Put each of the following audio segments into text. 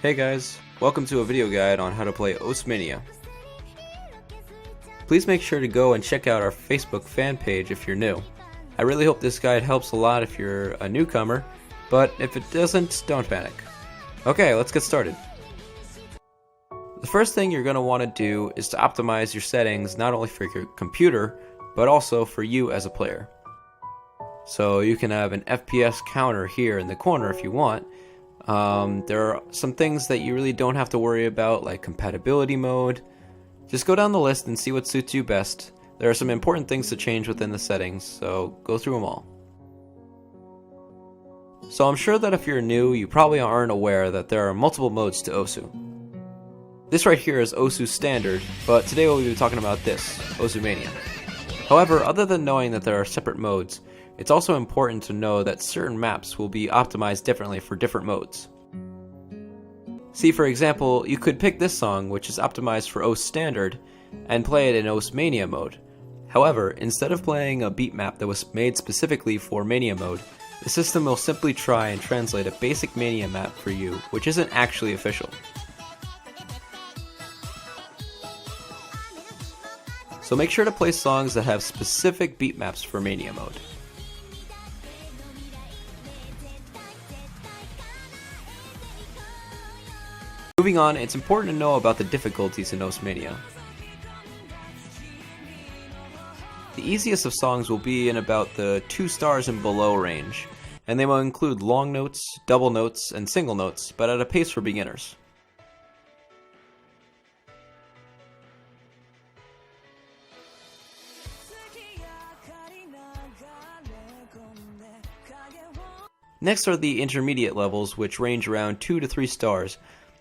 Hey guys, welcome to a video guide on how to play Osu Mania. Please make sure to go and check out our Facebook fan page if you're new. I really hope this guide helps a lot if you're a newcomer, but if it doesn't, don't panic. Okay, let's get started. The first thing you're going to want to do is to optimize your settings not only for your computer, but also for you as a player. So you can have an FPS counter here in the corner if you want. There are some things that you really don't have to worry about, like compatibility mode. Just go down the list and see what suits you best. There are some important things to change within the settings, so go through them all. So I'm sure that if you're new, you probably aren't aware that there are multiple modes to Osu. This right here is Osu Standard, but today we'll be talking about this, Osu Mania. However, other than knowing that there are separate modes, it's also important to know that certain maps will be optimized differently for different modes. See, for example, you could pick this song, which is optimized for Osu Standard, and play it in Osu Mania mode. However, instead of playing a beat map that was made specifically for Mania mode, the system will simply try and translate a basic Mania map for you, which isn't actually official. So make sure to play songs that have specific beat maps for Mania mode. Moving on, it's important to know about the difficulties in Osu Mania. The easiest of songs will be in about the 2 stars and below range, and they will include long notes, double notes, and single notes, but at a pace for beginners. Next are the intermediate levels, which range around 2 to 3 stars,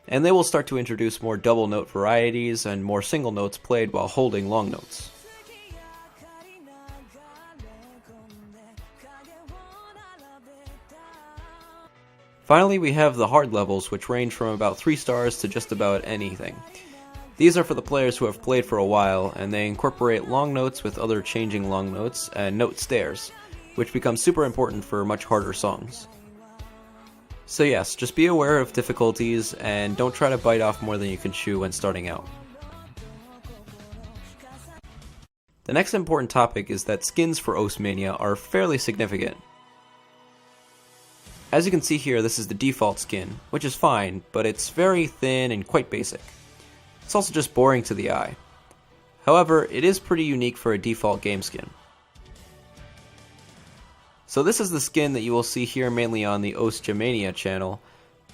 and they will start to introduce more double note varieties and more single notes played while holding long notes. Finally, we have the hard levels, which range from about 3 stars to just about anything. These are for the players who have played for a while, and they incorporate long notes with other changing long notes and note stairs, which becomes super important for much harder songs. So yes, just be aware of difficulties and don't try to bite off more than you can chew when starting out. The next important topic is that skins for Osu Mania are fairly significant. As you can see here, this is the default skin, which is fine, but it's very thin and quite basic. It's also just boring to the eye. However, it is pretty unique for a default game skin. So this is the skin that you will see here mainly on the Osu Mania channel,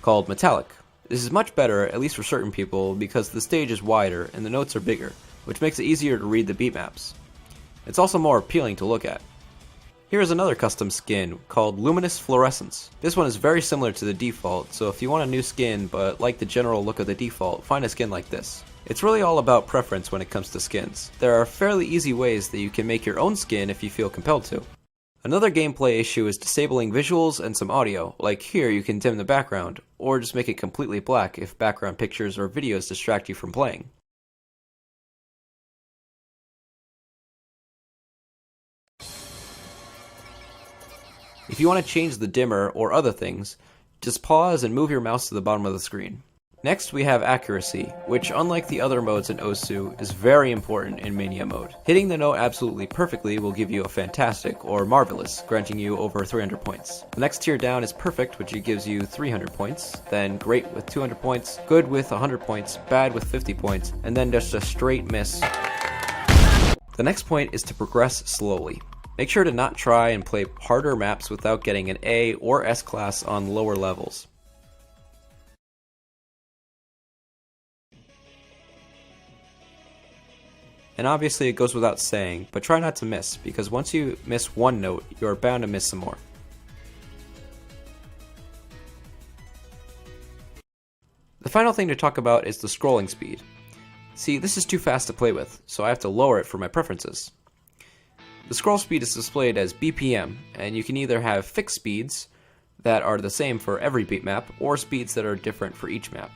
called Metallic. This is much better, at least for certain people, because the stage is wider and the notes are bigger, which makes it easier to read the beat maps. It's also more appealing to look at. Here is another custom skin called Luminous Fluorescence. This one is very similar to the default, so if you want a new skin but like the general look of the default, find a skin like this. It's really all about preference when it comes to skins. There are fairly easy ways that you can make your own skin if you feel compelled to. Another gameplay issue is disabling visuals and some audio, like here you can dim the background, or just make it completely black if background pictures or videos distract you from playing. If you want to change the dimmer or other things, just pause and move your mouse to the bottom of the screen. Next we have accuracy, which unlike the other modes in Osu, is very important in Mania mode. Hitting the note absolutely perfectly will give you a fantastic or marvelous, granting you over 300 points. The next tier down is perfect, which gives you 300 points, then great with 200 points, good with 100 points, bad with 50 points, and then just a straight miss. The next point is to progress slowly. Make sure to not try and play harder maps without getting an A or S class on lower levels. And obviously it goes without saying, but try not to miss, because once you miss one note, you are bound to miss some more. The final thing to talk about is the scrolling speed. See, this is too fast to play with, so I have to lower it for my preferences. The scroll speed is displayed as BPM, and you can either have fixed speeds that are the same for every beat map, or speeds that are different for each map.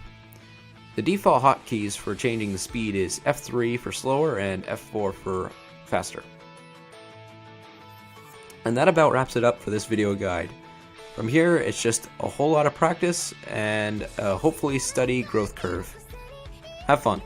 The default hotkeys for changing the speed is F3 for slower and F4 for faster. And that about wraps it up for this video guide. From here, it's just a whole lot of practice and a hopefully steady growth curve. Have fun.